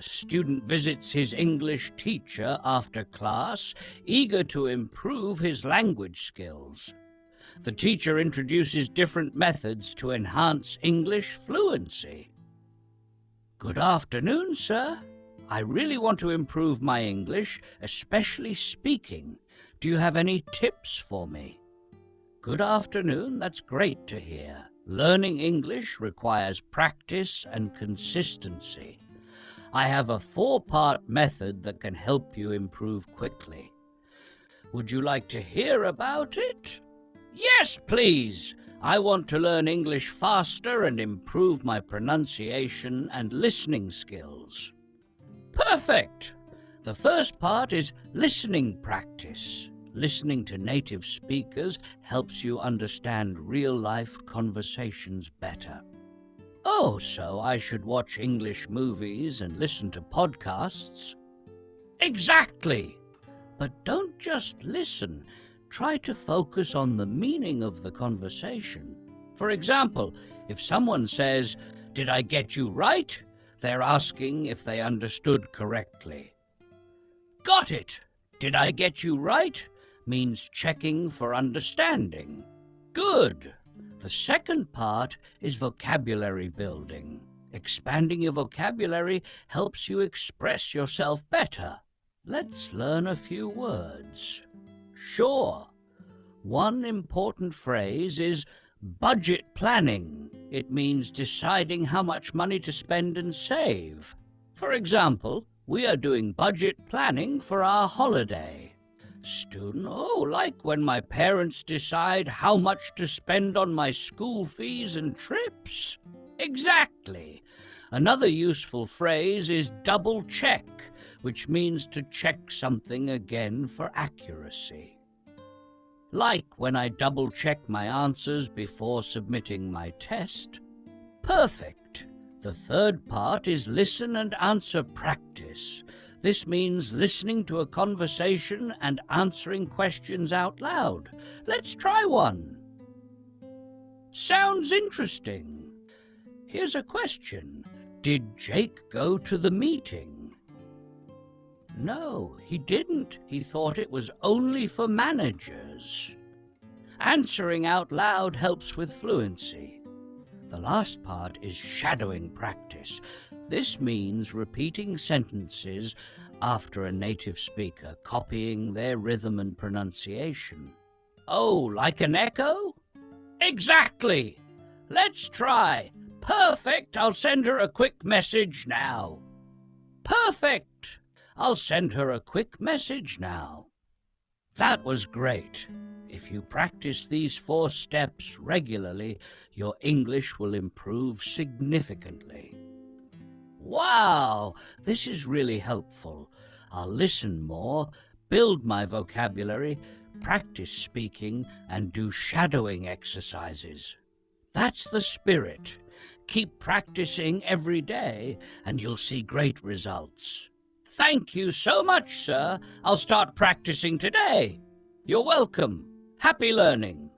A student visits his English teacher after class, eager to improve his language skills. The teacher introduces different methods to enhance English fluency. Good afternoon, sir. I really want to improve my English, especially speaking. Do you have any tips for me? Good afternoon. That's great to hear. Learning English requires practice and consistency. I have a 4-part method that can help you improve quickly. Would you like to hear about it? Yes, please. I want to learn English faster and improve my pronunciation and listening skills. Perfect! The first part is listening practice. Listening to native speakers helps you understand real-life conversations better. Oh, so I should watch English movies and listen to podcasts? Exactly! But don't just listen. Try to focus on the meaning of the conversation. For example, if someone says, "Did I get you right?" they're asking if they understood correctly. Got it! "Did I get you right?" means checking for understanding. Good! The second part is vocabulary building. Expanding your vocabulary helps you express yourself better. Let's learn a few words. Sure. One important phrase is budget planning. It means deciding how much money to spend and save. For example, we are doing budget planning for our holiday. Student, like when my parents decide how much to spend on my school fees and trips. Exactly. Another useful phrase is double check, which means to check something again for accuracy. Like when I double check my answers before submitting my test. Perfect. The third part is listen and answer practice. This means listening to a conversation and answering questions out loud. Let's try one. Sounds interesting. Here's a question. Did Jake go to the meeting? No, he didn't. He thought it was only for managers. Answering out loud helps with fluency. The last part is shadowing practice. This means repeating sentences after a native speaker, copying their rhythm and pronunciation. Oh, like an echo? Exactly! Let's try. Perfect! I'll send her a quick message now. Perfect! I'll send her a quick message now. That was great. If you practice these 4 steps regularly, your English will improve significantly. Wow, this is really helpful. I'll listen more, build my vocabulary, practice speaking, and do shadowing exercises. That's the spirit. Keep practicing every day, and you'll see great results. Thank you so much, sir. I'll start practicing today. You're welcome. Happy learning.